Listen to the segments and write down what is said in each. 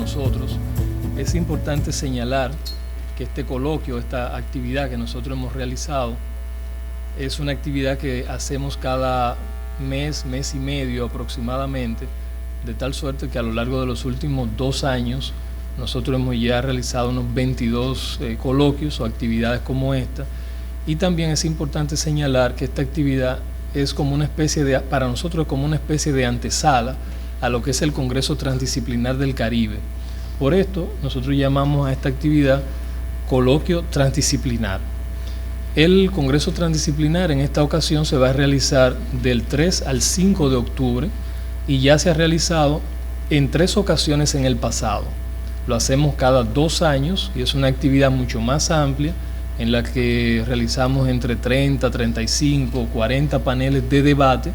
nosotros. Es importante señalar que este coloquio, esta actividad que nosotros hemos realizado, es una actividad que hacemos cada mes, mes y medio aproximadamente, de tal suerte que a lo largo de los últimos 2 años nosotros hemos ya realizado unos 22 coloquios o actividades como esta. Y también es importante señalar que esta actividad es como una especie de, para nosotros, como una especie de antesala a lo que es el Congreso Transdisciplinar del Caribe. Por esto, nosotros llamamos a esta actividad Coloquio Transdisciplinar. El Congreso Transdisciplinar en esta ocasión se va a realizar del 3 al 5 de octubre y ya se ha realizado en 3 ocasiones en el pasado. Lo hacemos cada 2 años y es una actividad mucho más amplia en la que realizamos entre 30, 35, 40 paneles de debate,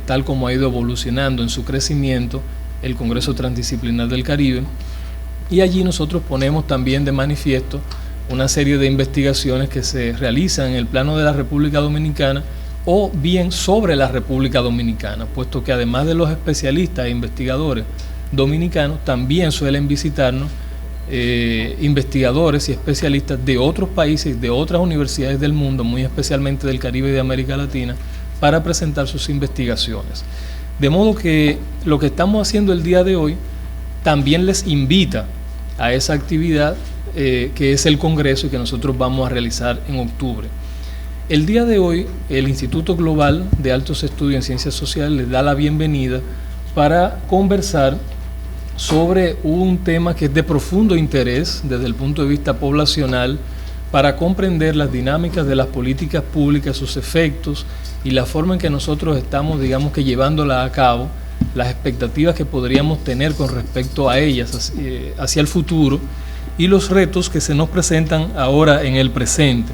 tal como ha ido evolucionando en su crecimiento el Congreso Transdisciplinar del Caribe. Y allí nosotros ponemos también de manifiesto una serie de investigaciones que se realizan en el plano de la República Dominicana o bien sobre la República Dominicana, puesto que además de los especialistas e investigadores dominicanos, también suelen visitarnos investigadores y especialistas de otros países, de otras universidades del mundo, muy especialmente del Caribe y de América Latina, para presentar sus investigaciones. De modo que lo que estamos haciendo el día de hoy también les invita a esa actividad que es el Congreso y que nosotros vamos a realizar en octubre. El día de hoy, el Instituto Global de Altos Estudios en Ciencias Sociales les da la bienvenida para conversar sobre un tema que es de profundo interés desde el punto de vista poblacional, para comprender las dinámicas de las políticas públicas, sus efectos y la forma en que nosotros estamos, digamos que llevándola a cabo, las expectativas que podríamos tener con respecto a ellas hacia el futuro y los retos que se nos presentan ahora en el presente.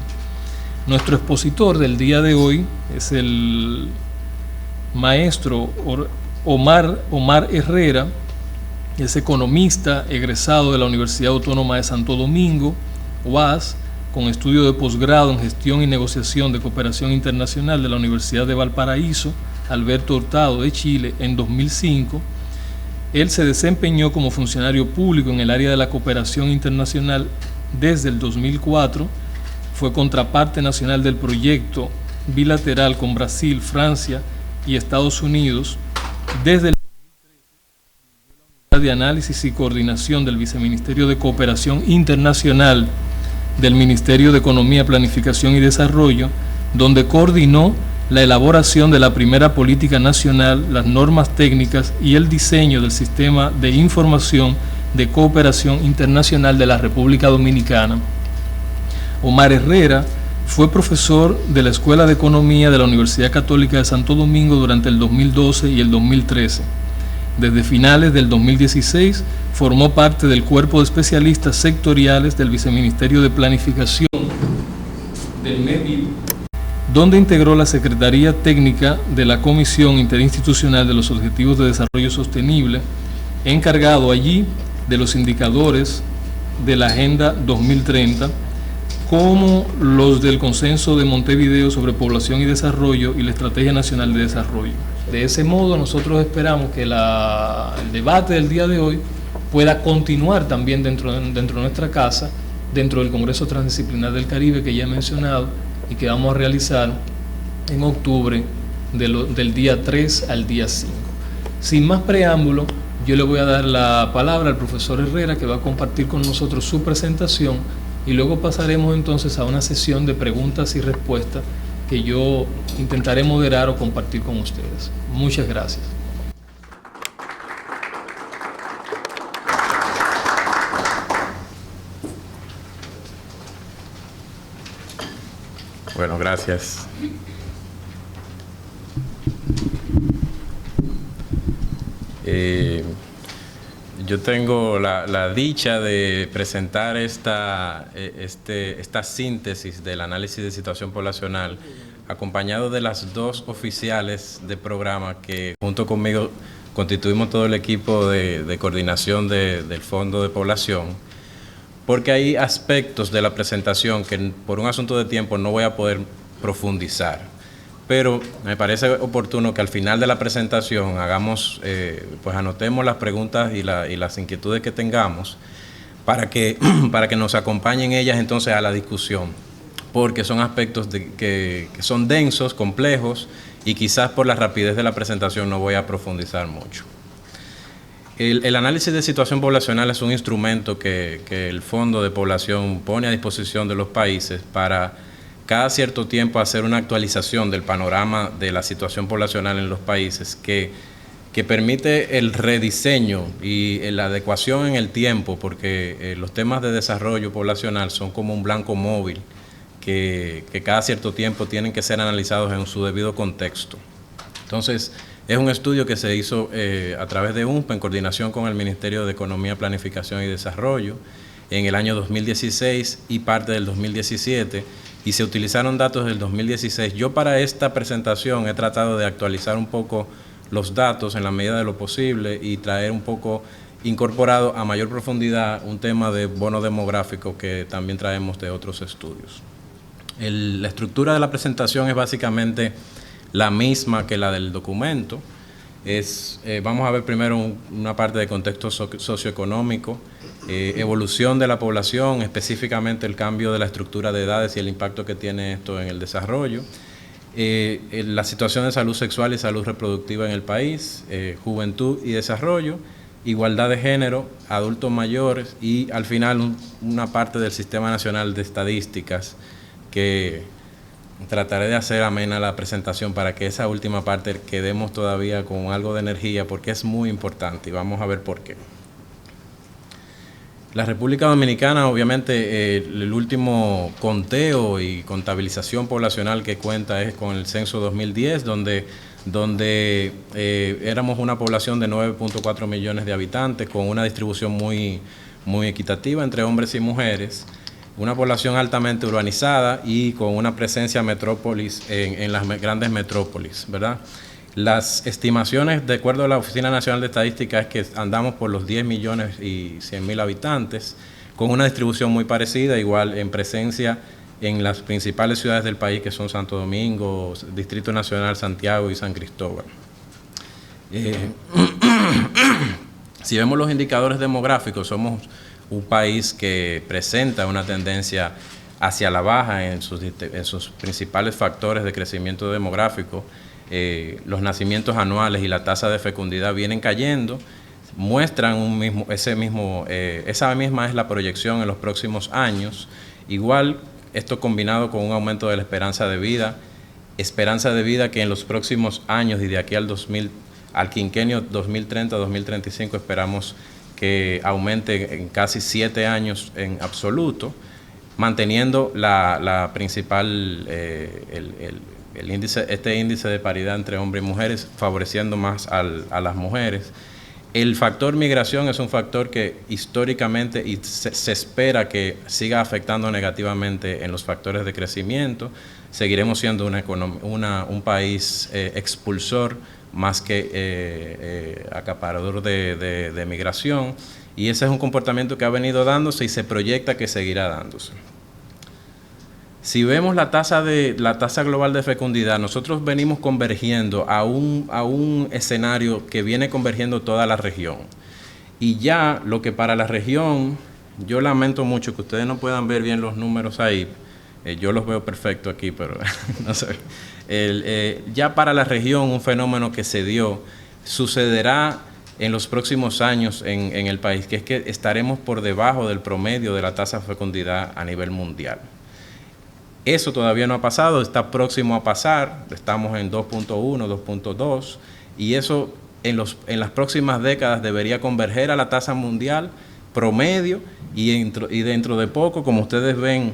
Nuestro expositor del día de hoy es el maestro Omar Herrera. Es economista egresado de la Universidad Autónoma de Santo Domingo, UAS, con estudio de posgrado en Gestión y Negociación de Cooperación Internacional de la Universidad de Valparaíso, Alberto Hurtado de Chile, en 2005. Él se desempeñó como funcionario público en el área de la cooperación internacional desde el 2004, fue contraparte nacional del proyecto bilateral con Brasil, Francia y Estados Unidos. Desde el de análisis y coordinación del Viceministerio de Cooperación Internacional del Ministerio de Economía, Planificación y Desarrollo, donde coordinó la elaboración de la primera política nacional, las normas técnicas y el diseño del sistema de información de cooperación internacional de la República Dominicana. Omar Herrera fue profesor de la Escuela de Economía de la Universidad Católica de Santo Domingo durante el 2012 y el 2013. Desde finales del 2016 formó parte del cuerpo de especialistas sectoriales del Viceministerio de Planificación del MEPI, donde integró la Secretaría Técnica de la Comisión Interinstitucional de los Objetivos de Desarrollo Sostenible, encargado allí de los indicadores de la Agenda 2030, como los del Consenso de Montevideo sobre Población y Desarrollo y la Estrategia Nacional de Desarrollo. De ese modo, nosotros esperamos que el debate del día de hoy pueda continuar también dentro de nuestra casa, dentro del Congreso Transdisciplinar del Caribe que ya he mencionado y que vamos a realizar en octubre del día 3 al día 5. Sin más preámbulo, yo le voy a dar la palabra al profesor Herrera, que va a compartir con nosotros su presentación, y luego pasaremos entonces a una sesión de preguntas y respuestas que yo intentaré moderar o compartir con ustedes. Muchas gracias. Bueno, gracias. Yo tengo la dicha de presentar esta síntesis del análisis de situación poblacional, acompañado de las 2 oficiales de programa que junto conmigo constituimos todo el equipo de coordinación del Fondo de Población, porque hay aspectos de la presentación que por un asunto de tiempo no voy a poder profundizar. pero me parece oportuno que al final de la presentación hagamos, pues anotemos las preguntas y las inquietudes que tengamos para que nos acompañen ellas entonces a la discusión, porque son aspectos que son densos, complejos, y quizás por la rapidez de la presentación no voy a profundizar mucho. El análisis de situación poblacional es un instrumento que el Fondo de Población pone a disposición de los países para cada cierto tiempo hacer una actualización del panorama de la situación poblacional en los países que permite el rediseño y la adecuación en el tiempo, porque los temas de desarrollo poblacional son como un blanco móvil que cada cierto tiempo tienen que ser analizados en su debido contexto. Entonces, es un estudio que se hizo a través de UNPA en coordinación con el Ministerio de Economía, Planificación y Desarrollo en el año 2016 y parte del 2017, y se utilizaron datos del 2016. Yo para esta presentación he tratado de actualizar un poco los datos en la medida de lo posible y traer un poco incorporado a mayor profundidad un tema de bono demográfico que también traemos de otros estudios. La estructura de la presentación es básicamente la misma que la del documento. Vamos a ver primero una parte de contexto socioeconómico, evolución de la población, específicamente el cambio de la estructura de edades y el impacto que tiene esto en el desarrollo, la situación de salud sexual y salud reproductiva en el país, juventud y desarrollo, igualdad de género, adultos mayores y al final una parte del Sistema Nacional de Estadísticas que trataré de hacer amena la presentación para que esa última parte quedemos todavía con algo de energía porque es muy importante y vamos a ver por qué. La República Dominicana, obviamente, el último conteo y contabilización poblacional que cuenta es con el censo 2010, donde éramos una población de 9.4 millones de habitantes con una distribución muy equitativa entre hombres y mujeres, una población altamente urbanizada y con una presencia metrópolis en las grandes metrópolis, ¿verdad? Las estimaciones, de acuerdo a la Oficina Nacional de Estadística, es que andamos por los 10 millones y 100 mil habitantes, con una distribución muy parecida, igual en presencia en las principales ciudades del país, que son Santo Domingo, Distrito Nacional, Santiago y San Cristóbal. Si vemos los indicadores demográficos, somos un país que presenta una tendencia hacia la baja en sus principales factores de crecimiento demográfico. Los nacimientos anuales y la tasa de fecundidad vienen cayendo, muestran esa misma es la proyección en los próximos años. Igual, esto combinado con un aumento de la esperanza de vida que en los próximos años y de aquí al quinquenio 2030-2035 esperamos que aumente en casi 7 años en absoluto, manteniendo la principal, este índice de paridad entre hombres y mujeres, favoreciendo más a las mujeres. El factor migración es un factor que históricamente y se espera que siga afectando negativamente en los factores de crecimiento. Seguiremos siendo un país expulsor más que acaparador de migración, y ese es un comportamiento que ha venido dándose y se proyecta que seguirá dándose. Si vemos la tasa global de fecundidad, nosotros venimos convergiendo a un escenario que viene convergiendo toda la región. Y ya lo que para la región, yo lamento mucho que ustedes no puedan ver bien los números ahí, yo los veo perfecto aquí, pero no sé. Ya para la región un fenómeno que se dio, sucederá en los próximos años en el país, que es que estaremos por debajo del promedio de la tasa de fecundidad a nivel mundial. Eso todavía no ha pasado, está próximo a pasar, estamos en 2.1, 2.2, y eso en las próximas décadas debería converger a la tasa mundial promedio, y dentro de poco, como ustedes ven,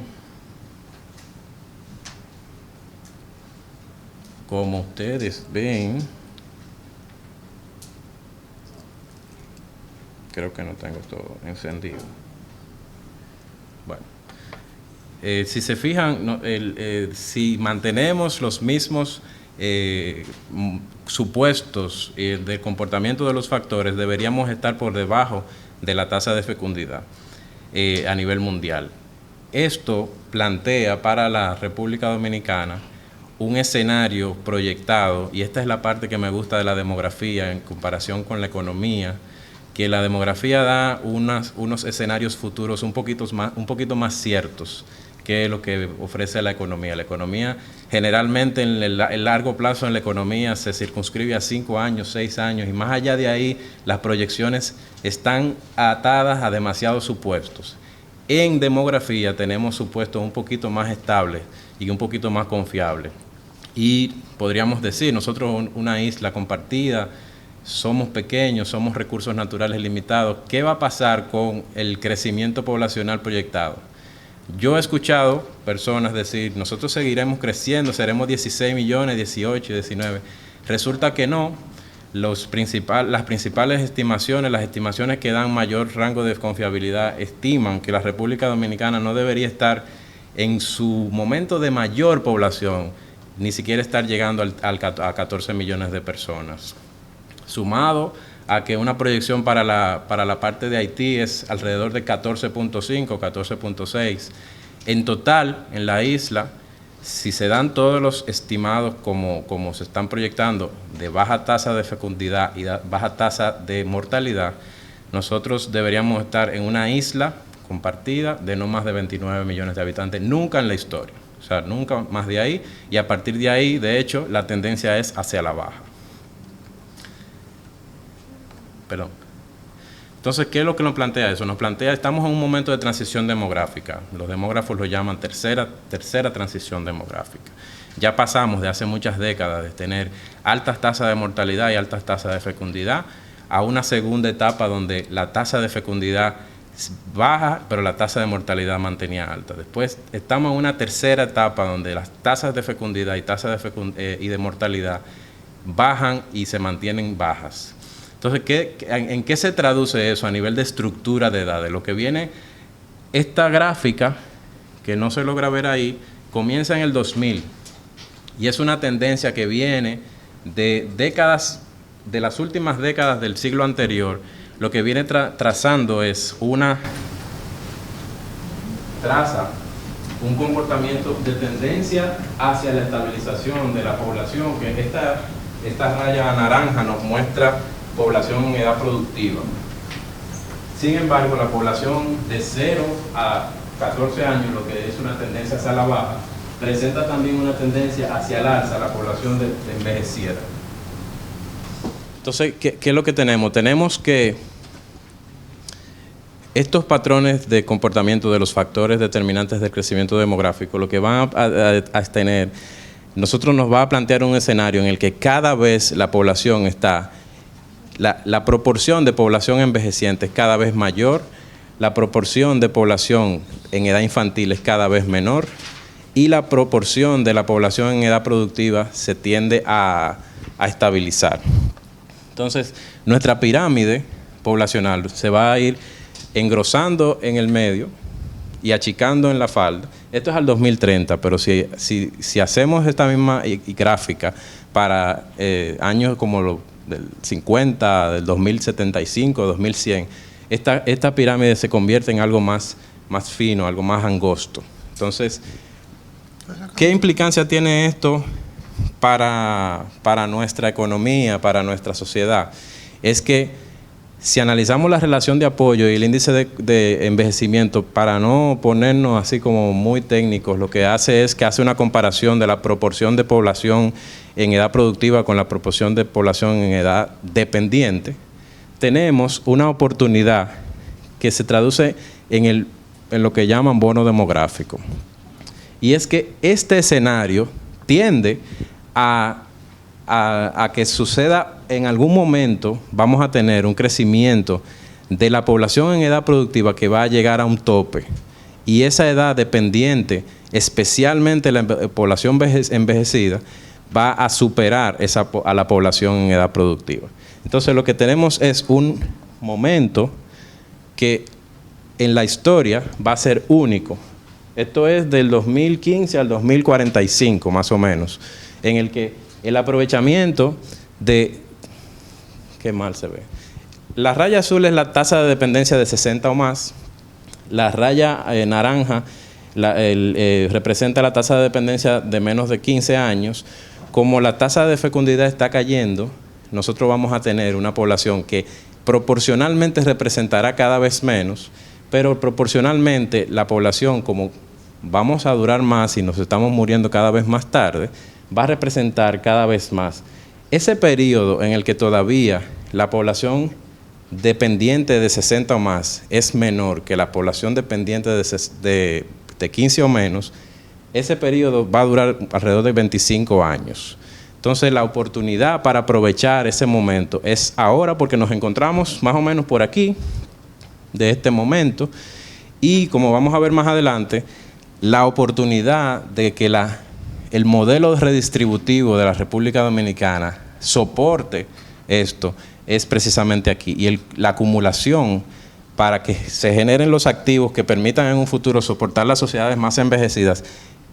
creo que no tengo todo encendido. Bueno, si se fijan, si mantenemos los mismos supuestos de comportamiento de los factores, deberíamos estar por debajo de la tasa de fecundidad a nivel mundial. Esto plantea para la República Dominicana un escenario proyectado, y esta es la parte que me gusta de la demografía en comparación con la economía, que la demografía da unos escenarios futuros un poquito más ciertos que lo que ofrece la economía. La economía, generalmente en el largo plazo en la economía se circunscribe a 5 años, 6 años, y más allá de ahí las proyecciones están atadas a demasiados supuestos. En demografía tenemos supuestos un poquito más estables y un poquito más confiables. Y podríamos decir, nosotros una isla compartida, somos pequeños, somos recursos naturales limitados. ¿Qué va a pasar con el crecimiento poblacional proyectado? Yo he escuchado personas decir, nosotros seguiremos creciendo, seremos 16 millones, 18, 19. Resulta que no. Las principales estimaciones, las estimaciones que dan mayor rango de confiabilidad, estiman que la República Dominicana no debería estar en su momento de mayor población, ni siquiera estar llegando a 14 millones de personas. Sumado a que una proyección para la parte de Haití es alrededor de 14.5, 14.6. En total, en la isla, si se dan todos los estimados como se están proyectando, de baja tasa de fecundidad y baja tasa de mortalidad, nosotros deberíamos estar en una isla compartida de no más de 29 millones de habitantes, nunca en la historia. O sea, nunca más de ahí, y a partir de ahí, de hecho, la tendencia es hacia la baja. Perdón. Entonces, ¿qué es lo que nos plantea eso? Nos plantea, estamos en un momento de transición demográfica. Los demógrafos lo llaman tercera transición demográfica. Ya pasamos de hace muchas décadas de tener altas tasas de mortalidad y altas tasas de fecundidad a una segunda etapa donde la tasa de fecundidad baja, pero la tasa de mortalidad mantenía alta. Después estamos en una tercera etapa donde las tasas de fecundidad y tasas de mortalidad bajan y se mantienen bajas. Entonces, ¿en qué se traduce eso a nivel de estructura de edades? Lo que viene, esta gráfica, que no se logra ver ahí, comienza en el 2000 y es una tendencia que viene de décadas, de las últimas décadas del siglo anterior. Lo que viene trazando es traza un comportamiento de tendencia hacia la estabilización de la población, que esta raya naranja nos muestra población en edad productiva. Sin embargo, la población de 0 a 14 años, lo que es una tendencia hacia la baja, presenta también una tendencia hacia el alza, la población de envejecida. Entonces, ¿qué es lo que tenemos? Tenemos que estos patrones de comportamiento de los factores determinantes del crecimiento demográfico, lo que van a tener, nosotros nos va a plantear un escenario en el que cada vez la población está, la proporción de población envejeciente es cada vez mayor, la proporción de población en edad infantil es cada vez menor y la proporción de la población en edad productiva se tiende a estabilizar. Entonces, nuestra pirámide poblacional se va a ir engrosando en el medio y achicando en la falda. Esto es al 2030, pero si hacemos esta misma gráfica para años como del 50, del 2075, 2100, esta pirámide se convierte en algo más fino, algo más angosto. Entonces, ¿qué implicancia tiene esto para nuestra economía, para nuestra sociedad? Es que si analizamos la relación de apoyo y el índice de envejecimiento, para no ponernos así como muy técnicos, lo que hace es que hace una comparación de la proporción de población en edad productiva con la proporción de población en edad dependiente. Tenemos una oportunidad que se traduce en lo que llaman bono demográfico. Y es que este escenario tiende a que suceda en algún momento, vamos a tener un crecimiento de la población en edad productiva que va a llegar a un tope. Y esa edad dependiente, especialmente la población envejecida, va a superar a la población en edad productiva. Entonces, lo que tenemos es un momento que en la historia va a ser único. Esto es del 2015 al 2045, más o menos, en el que el aprovechamiento de... Qué mal se ve. La raya azul es la tasa de dependencia de 60 o más. La raya naranja representa la tasa de dependencia de menos de 15 años, como la tasa de fecundidad está cayendo, nosotros vamos a tener una población que proporcionalmente representará cada vez menos, pero proporcionalmente la población, como vamos a durar más y nos estamos muriendo cada vez más tarde, va a representar cada vez más. Ese periodo en el que todavía la población dependiente de 60 o más es menor que la población dependiente de 15 o menos, ese periodo va a durar alrededor de 25 años. Entonces, la oportunidad para aprovechar ese momento es ahora, porque nos encontramos más o menos por aquí, de este momento, y como vamos a ver más adelante, la oportunidad de que el modelo redistributivo de la República Dominicana soporte esto es precisamente aquí. Y la acumulación para que se generen los activos que permitan en un futuro soportar las sociedades más envejecidas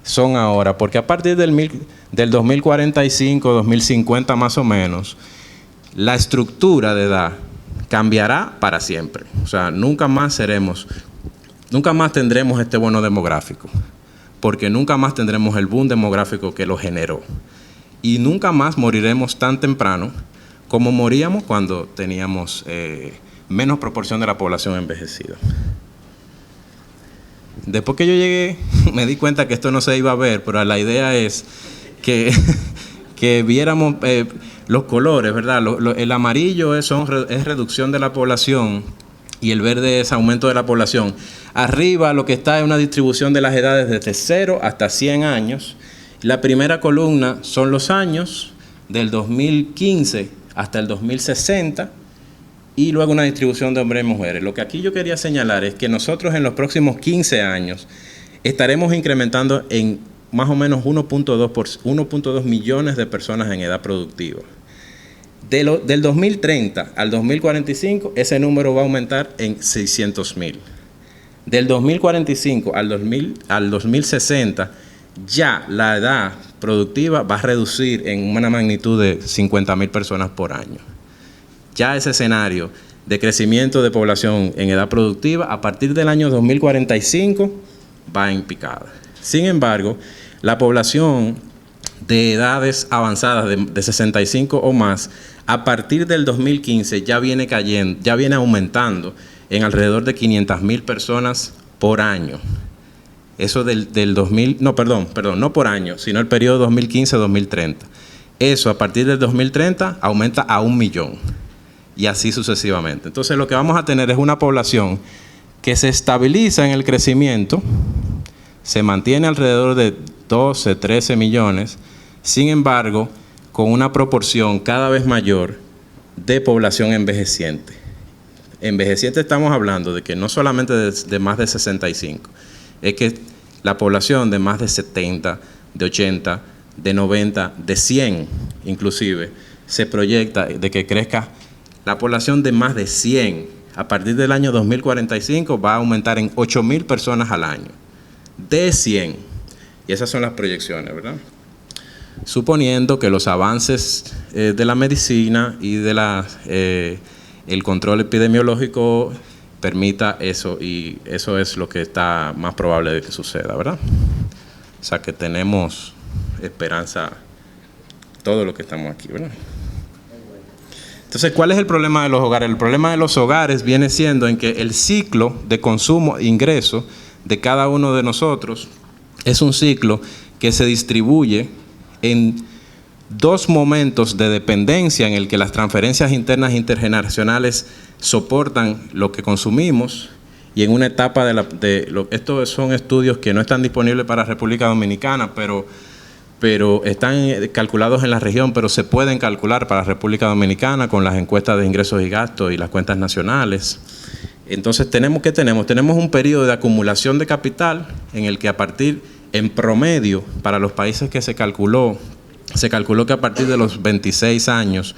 son ahora, porque a partir del 2045, 2050 más o menos, la estructura de edad cambiará para siempre. O sea, nunca más tendremos este bono demográfico, porque nunca más tendremos el boom demográfico que lo generó. Y nunca más moriremos tan temprano como moríamos cuando teníamos menos proporción de la población envejecida. Después que yo llegué, me di cuenta que esto no se iba a ver, pero la idea es que viéramos los colores, ¿verdad? El amarillo es reducción de la población y el verde es aumento de la población. Arriba lo que está es una distribución de las edades desde 0 hasta 100 años. La primera columna son los años del 2015 hasta el 2060 y luego una distribución de hombres y mujeres. Lo que aquí yo quería señalar es que nosotros en los próximos 15 años estaremos incrementando en más o menos 1.2 millones de personas en edad productiva. Del 2030 al 2045 ese número va a aumentar en 600,000. Del 2045 al 2060 ya la edad productiva va a reducir en una magnitud de 50,000 personas por año. Ya ese escenario de crecimiento de población en edad productiva a partir del año 2045 va en picada. Sin embargo, la población de edades avanzadas de 65 o más a partir del 2015 ya viene cayendo, ya viene aumentando en alrededor de 500,000 personas por año. Eso del 2000, no por año, sino el periodo 2015-2030. Eso a partir del 2030 aumenta a 1 millón y así sucesivamente. Entonces lo que vamos a tener es una población que se estabiliza en el crecimiento, se mantiene alrededor de 12, 13 millones, sin embargo, con una proporción cada vez mayor de población envejeciente. Envejeciente estamos hablando de que no solamente de más de 65, es que la población de más de 70, de 80, de 90, de 100 inclusive, se proyecta de que crezca la población de más de 100. A partir del año 2045 va a aumentar en 8,000 personas al año. De 100. Y esas son las proyecciones, ¿verdad? Suponiendo que los avances de la medicina y de el control epidemiológico permita eso, y eso es lo que está más probable de que suceda, ¿verdad? O sea que tenemos esperanza todo lo que estamos aquí, ¿verdad? Entonces, ¿cuál es el problema de los hogares? El problema de los hogares viene siendo en que el ciclo de consumo e ingreso de cada uno de nosotros es un ciclo que se distribuye en dos momentos de dependencia en el que las transferencias internas intergeneracionales soportan lo que consumimos, y en una etapa estos son estudios que no están disponibles para República Dominicana, pero están calculados en la región, pero se pueden calcular para República Dominicana con las encuestas de ingresos y gastos y las cuentas nacionales. Entonces tenemos un periodo de acumulación de capital en el que en promedio, para los países que se calculó que a partir de los 26 años,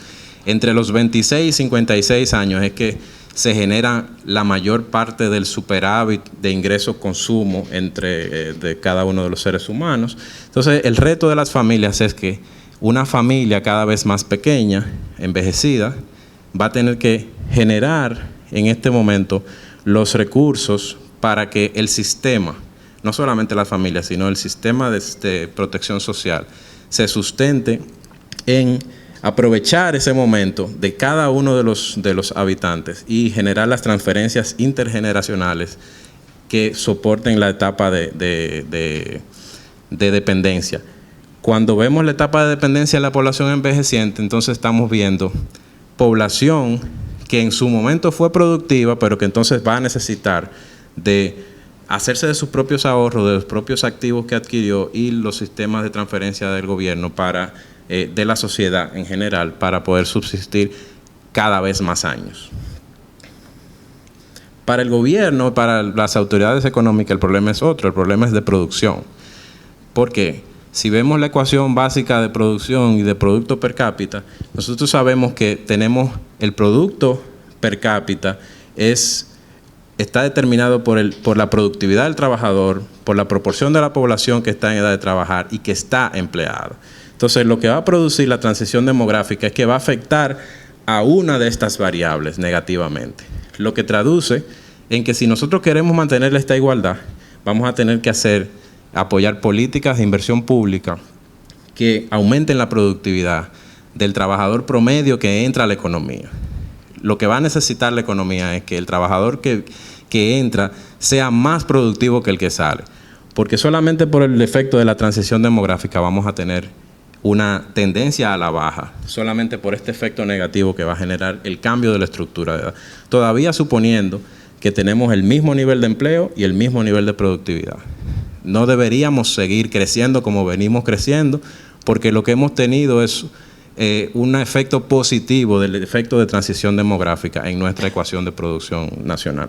entre los 26 y 56 años es que se genera la mayor parte del superávit de ingresos-consumo de cada uno de los seres humanos. Entonces, el reto de las familias es que una familia cada vez más pequeña, envejecida, va a tener que generar en este momento los recursos para que el sistema no solamente las familias, sino el sistema de protección social, se sustente en aprovechar ese momento de cada uno de los habitantes y generar las transferencias intergeneracionales que soporten la etapa de dependencia. Cuando vemos la etapa de dependencia de la población envejeciente, entonces estamos viendo población que en su momento fue productiva, pero que entonces va a necesitar de hacerse de sus propios ahorros, de los propios activos que adquirió y los sistemas de transferencia del gobierno de la sociedad en general para poder subsistir cada vez más años. Para el gobierno, para las autoridades económicas, el problema es otro, el problema es de producción. ¿Por qué? Si vemos la ecuación básica de producción y de producto per cápita, nosotros sabemos que tenemos el producto per cápita está determinado por la productividad del trabajador, por la proporción de la población que está en edad de trabajar y que está empleada. Entonces, lo que va a producir la transición demográfica es que va a afectar a una de estas variables negativamente, lo que traduce en que si nosotros queremos mantener esta igualdad, vamos a tener que apoyar políticas de inversión pública que aumenten la productividad del trabajador promedio que entra a la economía. Lo que va a necesitar la economía es que el trabajador que entra sea más productivo que el que sale, porque solamente por el efecto de la transición demográfica vamos a tener una tendencia a la baja, solamente por este efecto negativo que va a generar el cambio de la estructura de edad, todavía suponiendo que tenemos el mismo nivel de empleo y el mismo nivel de productividad. No deberíamos seguir creciendo como venimos creciendo, porque lo que hemos tenido es un efecto positivo del efecto de transición demográfica en nuestra ecuación de producción nacional.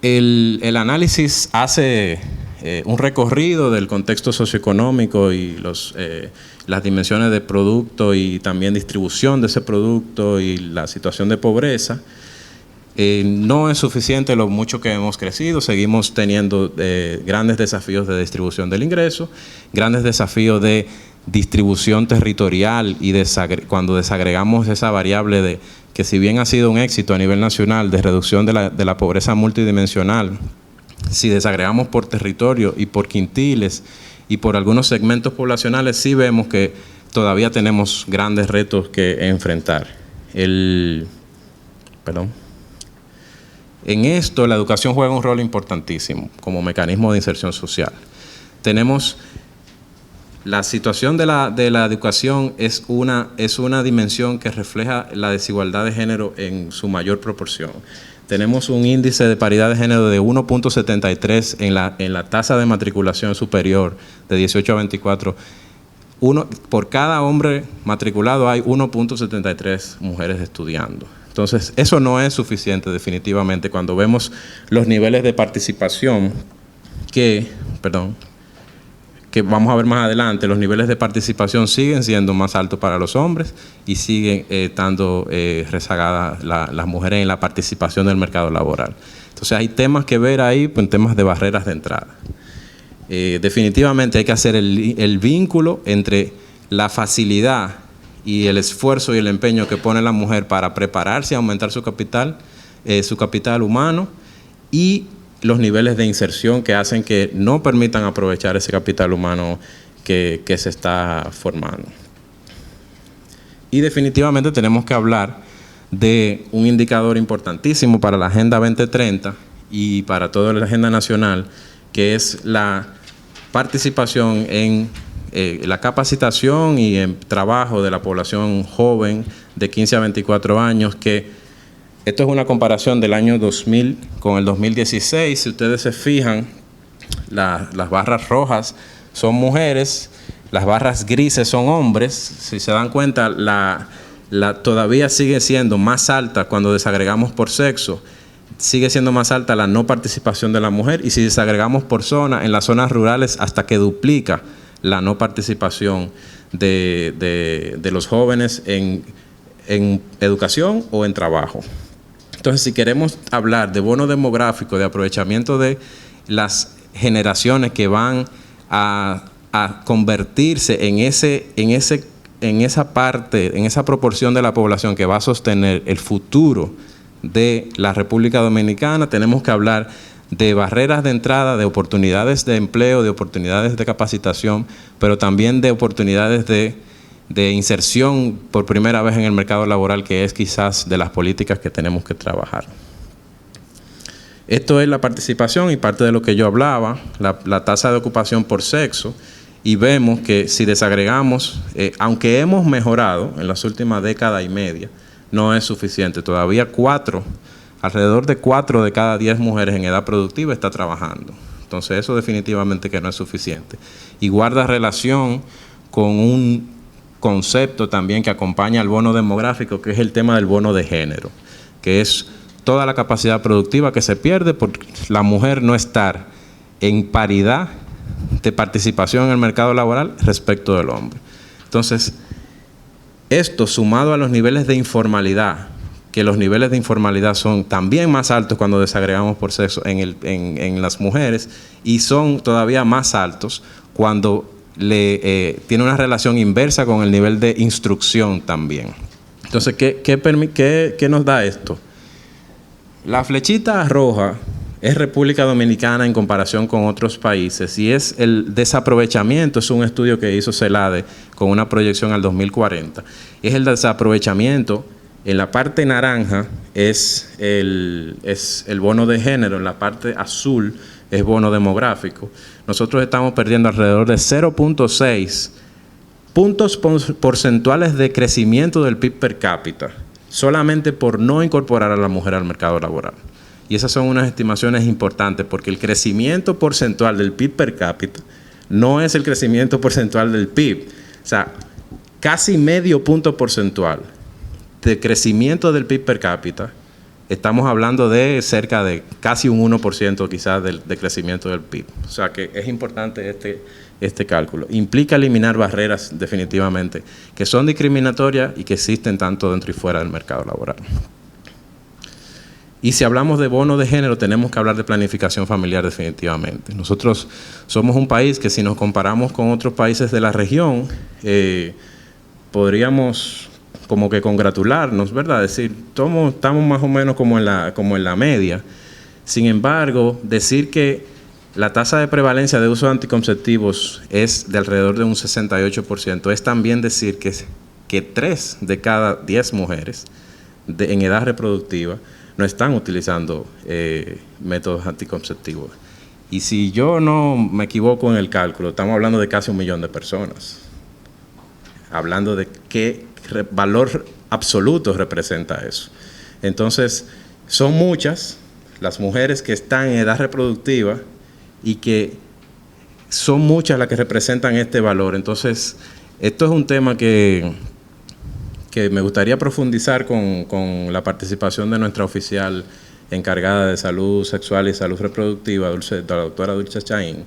El análisis hace un recorrido del contexto socioeconómico y las dimensiones de producto y también distribución de ese producto y la situación de pobreza. No es suficiente lo mucho que hemos crecido, seguimos teniendo grandes desafíos de distribución del ingreso, grandes desafíos de distribución territorial y cuando desagregamos esa variable que si bien ha sido un éxito a nivel nacional de reducción de la pobreza multidimensional, si desagregamos por territorio y por quintiles y por algunos segmentos poblacionales, sí vemos que todavía tenemos grandes retos que enfrentar. En esto, la educación juega un rol importantísimo como mecanismo de inserción social. Tenemos la situación de la educación es una dimensión que refleja la desigualdad de género en su mayor proporción. Tenemos un índice de paridad de género de 1.73 en la tasa de matriculación superior de 18 a 24. Por cada hombre matriculado hay 1.73 mujeres estudiando. Entonces, eso no es suficiente definitivamente cuando vemos los niveles de participación que vamos a ver más adelante. Los niveles de participación siguen siendo más altos para los hombres y siguen estando rezagadas las mujeres en la participación del mercado laboral. Entonces, hay temas que ver ahí, pues, temas de barreras de entrada. Definitivamente hay que hacer el vínculo entre la facilidad y el esfuerzo y el empeño que pone la mujer para prepararse y aumentar su capital humano y los niveles de inserción que hacen que no permitan aprovechar ese capital humano que se está formando. Y definitivamente tenemos que hablar de un indicador importantísimo para la Agenda 2030 y para toda la agenda nacional, que es la participación en la capacitación y en trabajo de la población joven de 15 a 24 años, que esto es una comparación del año 2000 con el 2016. Si ustedes se fijan, las barras rojas son mujeres, las barras grises son hombres. Si se dan cuenta, todavía sigue siendo más alta cuando desagregamos por sexo. Sigue siendo más alta la no participación de la mujer, y si desagregamos por zona, en las zonas rurales hasta que duplica la no participación de los jóvenes en educación o en trabajo. Entonces, si queremos hablar de bono demográfico, de aprovechamiento de las generaciones que van a convertirse en esa proporción de la población que va a sostener el futuro de la República Dominicana, tenemos que hablar de barreras de entrada, de oportunidades de empleo, de oportunidades de capacitación, pero también de oportunidades de inserción por primera vez en el mercado laboral, que es quizás de las políticas que tenemos que trabajar. Esto es la participación y parte de lo que yo hablaba, la tasa de ocupación por sexo, y vemos que si desagregamos, aunque hemos mejorado en las últimas décadas y media, no es suficiente. Todavía alrededor de 4 de cada 10 mujeres en edad productiva está trabajando. Entonces eso definitivamente que no es suficiente. Y guarda relación con un concepto también que acompaña al bono demográfico, que es el tema del bono de género, que es toda la capacidad productiva que se pierde por la mujer no estar en paridad de participación en el mercado laboral respecto del hombre. Entonces, esto sumado a los niveles de informalidad, que los niveles de informalidad son también más altos cuando desagregamos por sexo en las mujeres, y son todavía más altos cuando tiene una relación inversa con el nivel de instrucción también. Entonces, ¿qué nos da esto? La flechita roja es República Dominicana en comparación con otros países, y es el desaprovechamiento. Es un estudio que hizo CELADE con una proyección al 2040. Es el desaprovechamiento. En la parte naranja es el bono de género, en la parte azul es bono demográfico. Nosotros estamos perdiendo alrededor de 0.6 puntos porcentuales de crecimiento del PIB per cápita, solamente por no incorporar a la mujer al mercado laboral. Y esas son unas estimaciones importantes, porque el crecimiento porcentual del PIB per cápita no es el crecimiento porcentual del PIB. O sea, casi medio punto porcentual de crecimiento del PIB per cápita, estamos hablando de cerca de casi un 1% quizás de crecimiento del PIB. O sea que es importante este cálculo. Implica eliminar barreras definitivamente que son discriminatorias y que existen tanto dentro y fuera del mercado laboral. Y si hablamos de bono de género, tenemos que hablar de planificación familiar definitivamente. Nosotros somos un país que, si nos comparamos con otros países de la región, podríamos como que congratularnos, ¿verdad? Decir, estamos más o menos como en la media. Sin embargo, decir que la tasa de prevalencia de uso de anticonceptivos es de alrededor de un 68%, es también decir que 3 de cada 10 mujeres en edad reproductiva no están utilizando métodos anticonceptivos. Y si yo no me equivoco en el cálculo, estamos hablando de casi 1 millón de personas. Hablando de qué valor absoluto representa eso. Entonces, son muchas las mujeres que están en edad reproductiva y que son muchas las que representan este valor. Entonces, esto es un tema que me gustaría profundizar con la participación de nuestra oficial encargada de salud sexual y salud reproductiva, la doctora Dulce Chaín,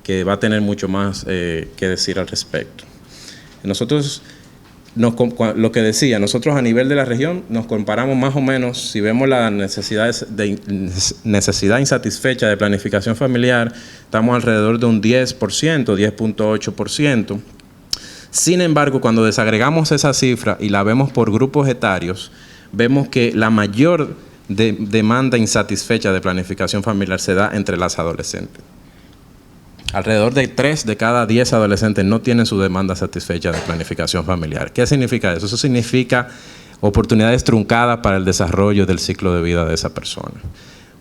que va a tener mucho más que decir al respecto. Nosotros, lo que decía, nosotros a nivel de la región nos comparamos más o menos, si vemos la necesidad insatisfecha de planificación familiar, estamos alrededor de un 10%, 10.8%. Sin embargo, cuando desagregamos esa cifra y la vemos por grupos etarios, vemos que la mayor demanda insatisfecha de planificación familiar se da entre las adolescentes. Alrededor de 3 de cada 10 adolescentes no tienen su demanda satisfecha de planificación familiar. ¿Qué significa eso? Eso significa oportunidades truncadas para el desarrollo del ciclo de vida de esa persona.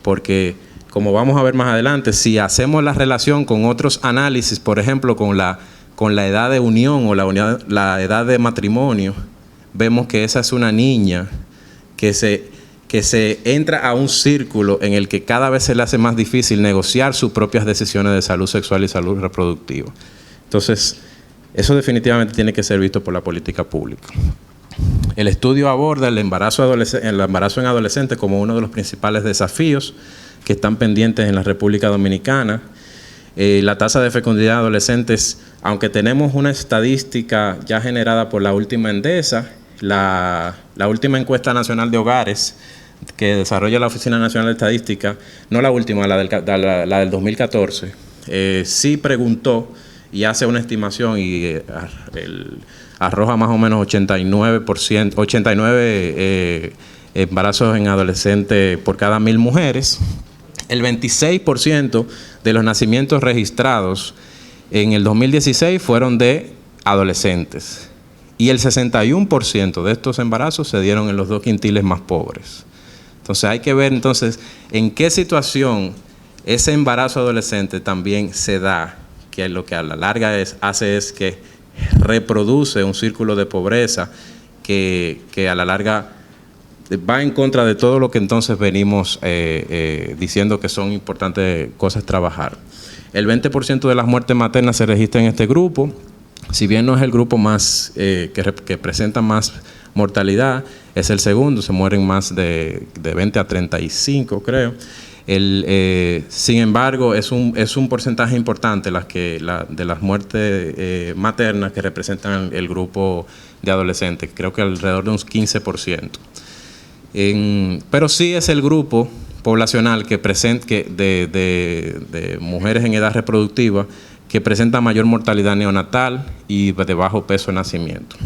Porque, como vamos a ver más adelante, si hacemos la relación con otros análisis, por ejemplo, con la edad de unión o la edad de matrimonio, vemos que esa es una niña que se entra a un círculo en el que cada vez se le hace más difícil negociar sus propias decisiones de salud sexual y salud reproductiva. Entonces, eso definitivamente tiene que ser visto por la política pública. El estudio aborda el embarazo en adolescentes como uno de los principales desafíos que están pendientes en la República Dominicana. La tasa de fecundidad de adolescentes, aunque tenemos una estadística ya generada por la última Endesa, la última encuesta nacional de hogares que desarrolla la Oficina Nacional de Estadística, no la última, la del 2014, sí preguntó y hace una estimación y arroja más o menos 89 embarazos en adolescentes por cada 1,000 mujeres. El 26% de los nacimientos registrados en el 2016 fueron de adolescentes. Y el 61% de estos embarazos se dieron en los 2 quintiles más pobres. Entonces hay que ver entonces en qué situación ese embarazo adolescente también se da, que lo que a la larga hace es que reproduce un círculo de pobreza que a la larga va en contra de todo lo que entonces venimos diciendo que son importantes cosas trabajar. El 20% de las muertes maternas se registra en este grupo. Si bien no es el grupo más que presenta más mortalidad, es el segundo, se mueren más de 20 a 35, creo. Sin embargo, es un porcentaje importante de las muertes maternas que representan el grupo de adolescentes, creo que alrededor de un 15%. Pero sí es el grupo poblacional de mujeres en edad reproductiva que presenta mayor mortalidad neonatal y de bajo peso de nacimiento.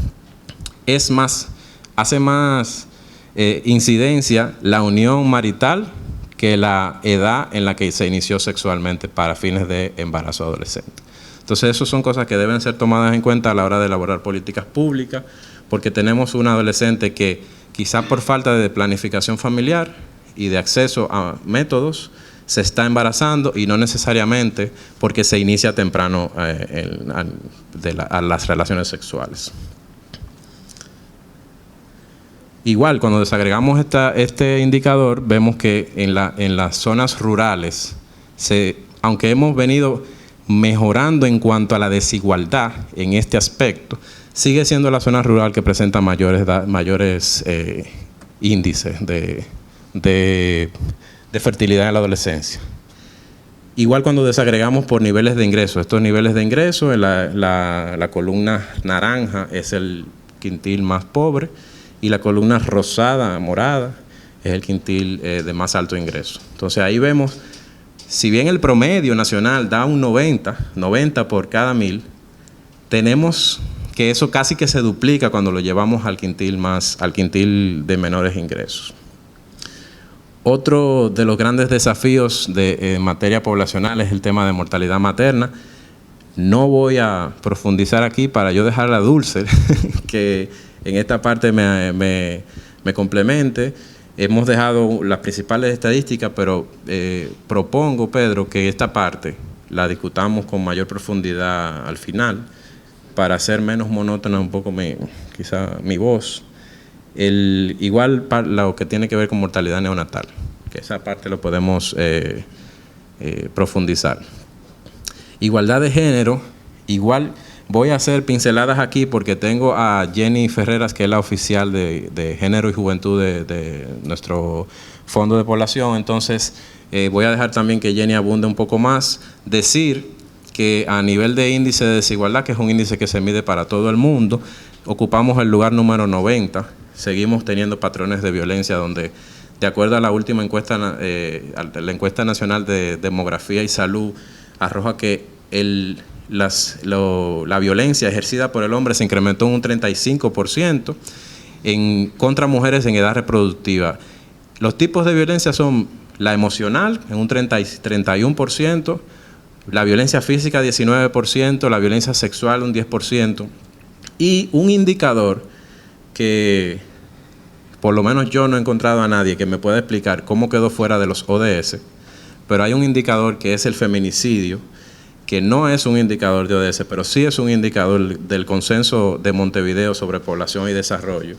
Hace más incidencia la unión marital que la edad en la que se inició sexualmente para fines de embarazo adolescente. Entonces, esas son cosas que deben ser tomadas en cuenta a la hora de elaborar políticas públicas, porque tenemos un adolescente que quizá por falta de planificación familiar y de acceso a métodos se está embarazando, y no necesariamente porque se inicia temprano a las relaciones sexuales. Igual, cuando desagregamos este indicador, vemos que en las zonas rurales, aunque hemos venido mejorando en cuanto a la desigualdad en este aspecto, sigue siendo la zona rural que presenta mayores índices de fertilidad en la adolescencia. Igual cuando desagregamos por niveles de ingreso, estos niveles de ingreso, la columna naranja es el quintil más pobre y la columna rosada, morada, es el quintil de más alto ingreso. Entonces ahí vemos, si bien el promedio nacional da un 90 por cada 1000, tenemos que eso casi que se duplica cuando lo llevamos al quintil de menores ingresos. Otro de los grandes desafíos en materia poblacional es el tema de mortalidad materna. No voy a profundizar aquí para yo dejar a Dulce, que en esta parte me complemente. Hemos dejado las principales estadísticas, pero propongo, Pedro, que esta parte la discutamos con mayor profundidad al final, para hacer menos monótona un poco quizá mi voz. Igual lo que tiene que ver con mortalidad neonatal, que esa parte lo podemos profundizar. Igualdad de género, igual voy a hacer pinceladas aquí porque tengo a Jenny Ferreras, que es la oficial de Género y Juventud de nuestro Fondo de Población. Entonces voy a dejar también que Jenny abunde un poco más. Decir que a nivel de índice de desigualdad, que es un índice que se mide para todo el mundo, ocupamos el lugar número 90. Seguimos teniendo patrones de violencia donde, de acuerdo a la última encuesta, la encuesta nacional de demografía y salud, arroja que la violencia ejercida por el hombre se incrementó en un 35% contra mujeres en edad reproductiva. Los tipos de violencia son la emocional en un 31%, la violencia física 19%, la violencia sexual un 10%, y un indicador que por lo menos yo no he encontrado a nadie que me pueda explicar cómo quedó fuera de los ODS, pero hay un indicador que es el feminicidio, que no es un indicador de ODS, pero sí es un indicador del Consenso de Montevideo sobre Población y Desarrollo,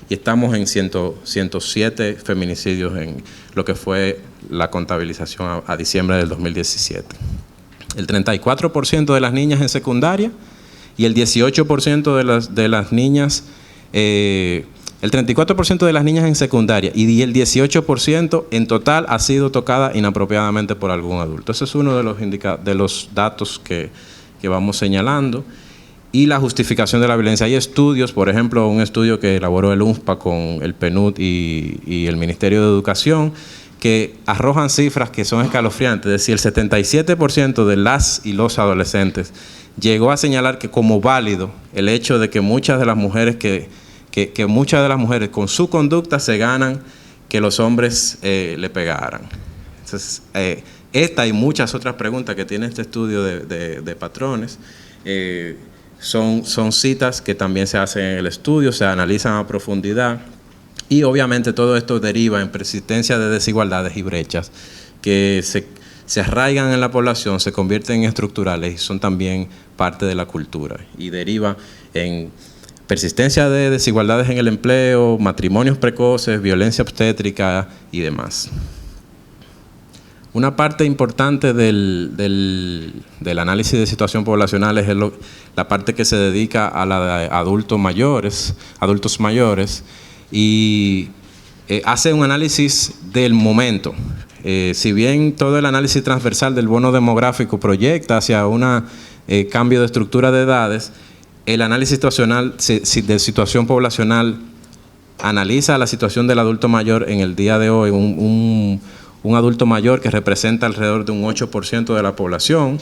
y estamos en 107 feminicidios en lo que fue la contabilización a diciembre del 2017. El 34% de las niñas en secundaria y el 18% de las niñas, el 34% de las niñas en secundaria y el 18% en total ha sido tocada inapropiadamente por algún adulto. Ese es uno de los datos que vamos señalando. Y la justificación de la violencia. Hay estudios, por ejemplo, un estudio que elaboró el UNFPA con el PNUD y el Ministerio de Educación, que arrojan cifras que son escalofriantes. Es decir, el 77% de las y los adolescentes llegó a señalar que como válido el hecho de que muchas de las mujeres con su conducta se ganan que los hombres le pegaran. Entonces, esta y muchas otras preguntas que tiene este estudio de patrones son citas que también se hacen en el estudio, se analizan a profundidad y obviamente todo esto deriva en persistencia de desigualdades y brechas que se arraigan en la población, se convierten en estructurales y son también parte de la cultura y deriva en persistencia de desigualdades en el empleo, matrimonios precoces, violencia obstétrica y demás. Una parte importante del análisis de situación poblacional es la parte que se dedica a la de adultos mayores y hace un análisis del momento. Si bien todo el análisis transversal del bono demográfico proyecta hacia un cambio de estructura de edades, el análisis situacional de situación poblacional analiza la situación del adulto mayor en el día de hoy, un adulto mayor que representa alrededor de un 8% de la población,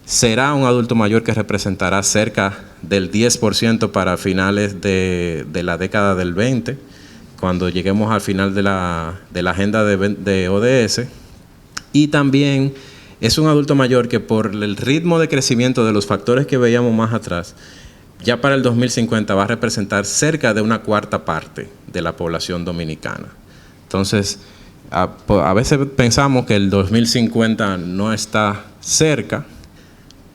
será un adulto mayor que representará cerca del 10% para finales de la década del 20, cuando lleguemos al final de la agenda de ODS, y también es un adulto mayor que por el ritmo de crecimiento de los factores que veíamos más atrás, ya para el 2050 va a representar cerca de una cuarta parte de la población dominicana. Entonces, a veces pensamos que el 2050 no está cerca,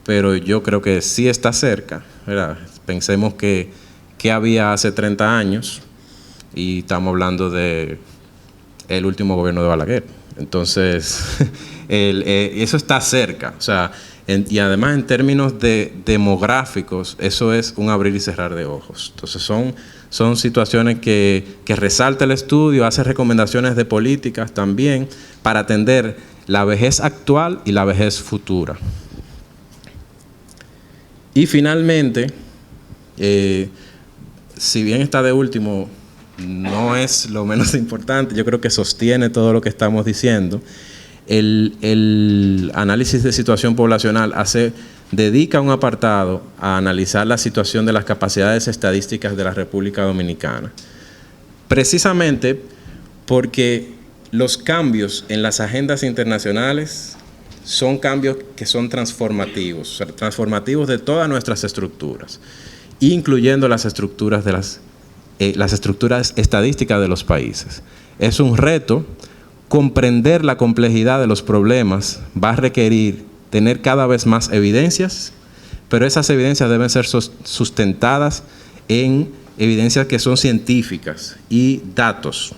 pero yo creo que sí está cerca, ¿verdad? Pensemos que había hace 30 años y estamos hablando de el último gobierno de Balaguer. Entonces, eso está cerca. O sea, y además en términos demográficos, eso es un abrir y cerrar de ojos. Entonces, son situaciones que resalta el estudio, hace recomendaciones de políticas también para atender la vejez actual y la vejez futura. Y finalmente, si bien está de último, no es lo menos importante, yo creo que sostiene todo lo que estamos diciendo. El análisis de situación poblacional dedica un apartado a analizar la situación de las capacidades estadísticas de la República Dominicana. Precisamente porque los cambios en las agendas internacionales son cambios que son transformativos, o sea, transformativos de todas nuestras estructuras, incluyendo las estructuras las estructuras estadísticas de los países. Es un reto. Comprender la complejidad de los problemas va a requerir tener cada vez más evidencias, pero esas evidencias deben ser sustentadas en evidencias que son científicas y datos.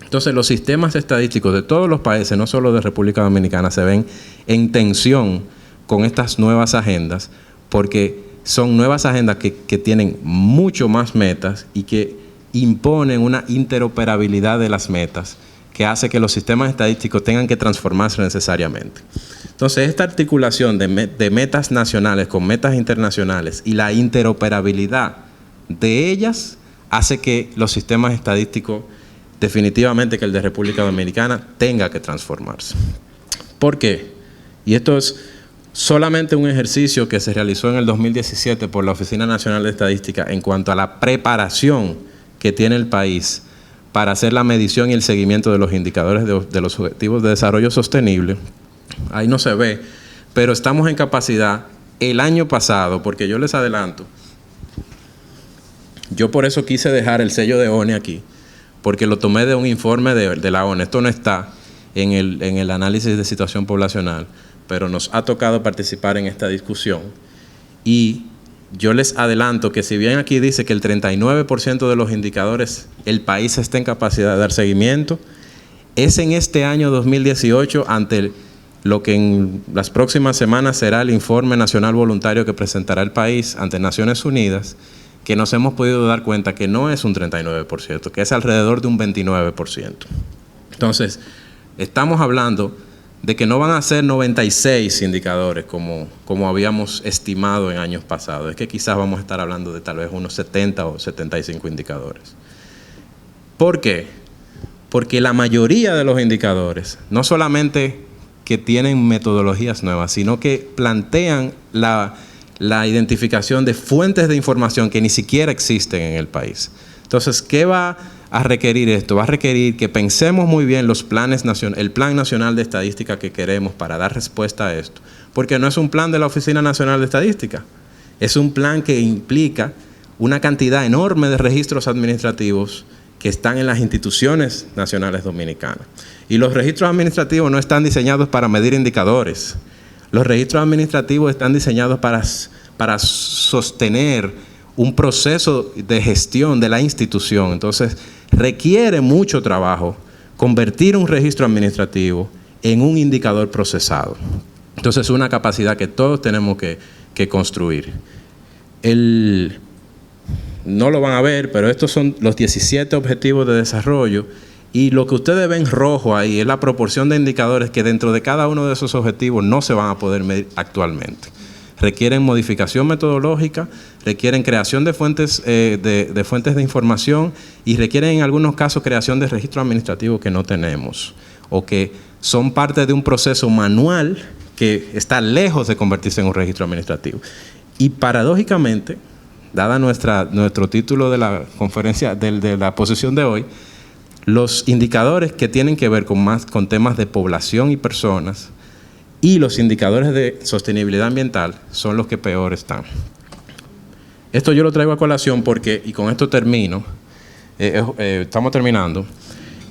Entonces, los sistemas estadísticos de todos los países, no solo de República Dominicana, se ven en tensión con estas nuevas agendas, porque son nuevas agendas que tienen mucho más metas y que imponen una interoperabilidad de las metas que hace que los sistemas estadísticos tengan que transformarse necesariamente. Entonces, esta articulación de metas nacionales con metas internacionales y la interoperabilidad de ellas hace que los sistemas estadísticos, definitivamente que el de República Dominicana, tenga que transformarse. ¿Por qué? Y esto es solamente un ejercicio que se realizó en el 2017 por la Oficina Nacional de Estadística en cuanto a la preparación que tiene el país para hacer la medición y el seguimiento de los indicadores de los objetivos de desarrollo sostenible. Ahí no se ve, pero estamos en capacidad el año pasado, porque yo les adelanto, yo por eso quise dejar el sello de ONE aquí, porque lo tomé de un informe de la ONE. Esto no está en el análisis de situación poblacional, pero nos ha tocado participar en esta discusión. Y yo les adelanto que si bien aquí dice que el 39% de los indicadores el país está en capacidad de dar seguimiento, es en este año 2018, ante lo que en las próximas semanas será el informe nacional voluntario que presentará el país ante Naciones Unidas, que nos hemos podido dar cuenta que no es un 39%, que es alrededor de un 29%. Entonces, estamos hablando de que no van a ser 96 indicadores como habíamos estimado en años pasados. Es que quizás vamos a estar hablando de tal vez unos 70 o 75 indicadores. ¿Por qué? Porque la mayoría de los indicadores, no solamente que tienen metodologías nuevas, sino que plantean la identificación de fuentes de información que ni siquiera existen en el país. Entonces, ¿qué va a requerir esto? Va a requerir que pensemos muy bien el Plan Nacional de Estadística que queremos para dar respuesta a esto. Porque no es un plan de la Oficina Nacional de Estadística, es un plan que implica una cantidad enorme de registros administrativos que están en las instituciones nacionales dominicanas. Y los registros administrativos no están diseñados para medir indicadores. Los registros administrativos están diseñados para sostener un proceso de gestión de la institución. Entonces, requiere mucho trabajo convertir un registro administrativo en un indicador procesado. Entonces, es una capacidad que todos tenemos que construir. No lo van a ver, pero estos son los 17 objetivos de desarrollo y lo que ustedes ven rojo ahí es la proporción de indicadores que dentro de cada uno de esos objetivos no se van a poder medir actualmente. Requieren modificación metodológica, requieren creación de fuentes de información y requieren en algunos casos creación de registros administrativos que no tenemos o que son parte de un proceso manual que está lejos de convertirse en un registro administrativo. Y paradójicamente, dada nuestro título de la conferencia, de la exposición de hoy, los indicadores que tienen que ver con temas de población y personas y los indicadores de sostenibilidad ambiental son los que peor están. Esto yo lo traigo a colación porque, y con esto termino, estamos terminando,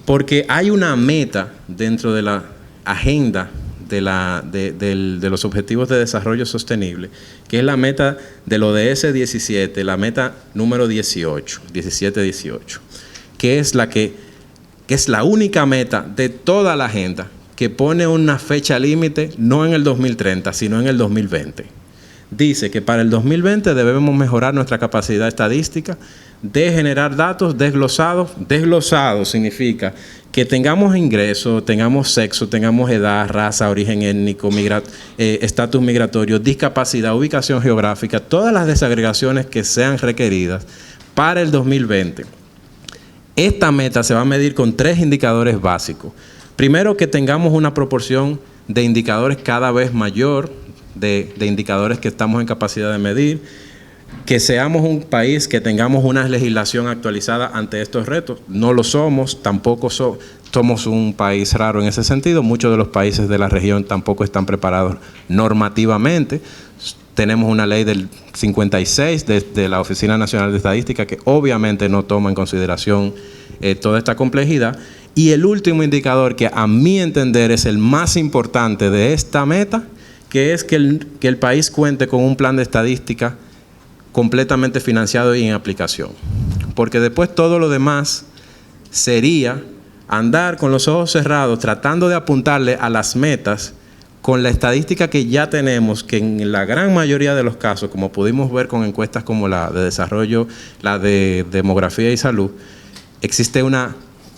porque hay una meta dentro de la agenda de los Objetivos de Desarrollo Sostenible, que es la meta del ODS 17, la meta número 18, que es la única meta de toda la agenda que pone una fecha límite no en el 2030, sino en el 2020. Dice que para el 2020 debemos mejorar nuestra capacidad estadística de generar datos desglosados. Desglosados significa que tengamos ingresos, tengamos sexo, tengamos edad, raza, origen étnico, estatus migratorio, discapacidad, ubicación geográfica, todas las desagregaciones que sean requeridas para el 2020. Esta meta se va a medir con 3 indicadores básicos. Primero, que tengamos una proporción de indicadores cada vez mayor, de indicadores que estamos en capacidad de medir, que seamos un país que tengamos una legislación actualizada ante estos retos. No lo somos, tampoco somos un país raro en ese sentido. Muchos de los países de la región tampoco están preparados normativamente. Tenemos una ley del 56 de la Oficina Nacional de Estadística que obviamente no toma en consideración toda esta complejidad. Y el último indicador, que a mi entender es el más importante de esta meta, que es que el país cuente con un plan de estadística completamente financiado y en aplicación. Porque después todo lo demás sería andar con los ojos cerrados tratando de apuntarle a las metas con la estadística que ya tenemos, que en la gran mayoría de los casos, como pudimos ver con encuestas como la de desarrollo, la de demografía y salud, existe una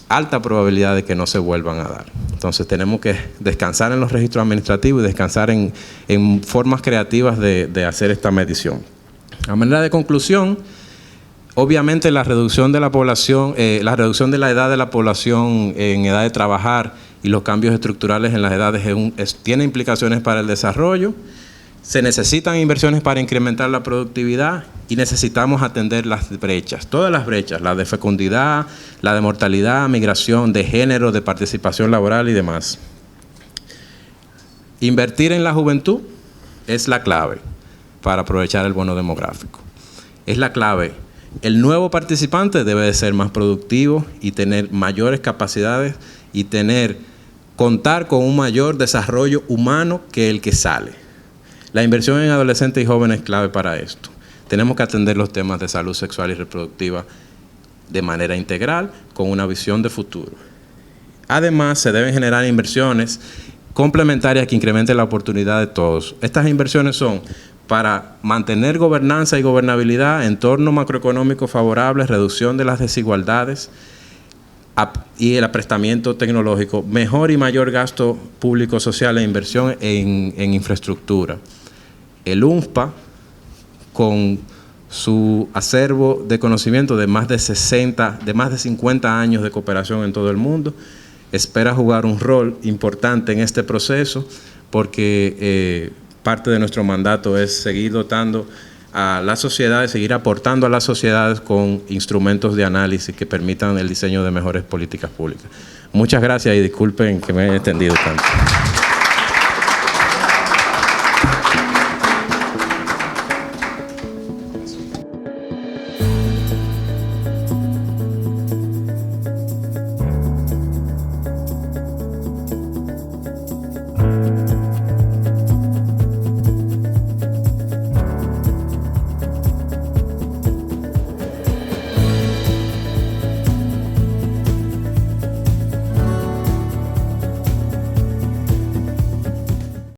alta probabilidad de que no se vuelvan a dar. Entonces tenemos que descansar en los registros administrativos y descansar en formas creativas de hacer esta medición. A manera de conclusión, obviamente la reducción de la población, la reducción de la edad de la población en edad de trabajar y los cambios estructurales en las edades tiene implicaciones para el desarrollo. Se necesitan inversiones para incrementar la productividad y necesitamos atender las brechas, todas las brechas, la de fecundidad, la de mortalidad, migración, de género, de participación laboral y demás. Invertir en la juventud es la clave para aprovechar el bono demográfico. Es la clave. El nuevo participante debe de ser más productivo y tener mayores capacidades y contar con un mayor desarrollo humano que el que sale. La inversión en adolescentes y jóvenes es clave para esto. Tenemos que atender los temas de salud sexual y reproductiva de manera integral, con una visión de futuro. Además, se deben generar inversiones complementarias que incrementen la oportunidad de todos. Estas inversiones son para mantener gobernanza y gobernabilidad, entorno macroeconómico favorable, reducción de las desigualdades y el aprestamiento tecnológico, mejor y mayor gasto público social e inversión en infraestructura. El UNFPA, con su acervo de conocimiento de más de 50 años de cooperación en todo el mundo, espera jugar un rol importante en este proceso porque parte de nuestro mandato es seguir dotando a las sociedades, seguir aportando a las sociedades con instrumentos de análisis que permitan el diseño de mejores políticas públicas. Muchas gracias y disculpen que me haya extendido tanto.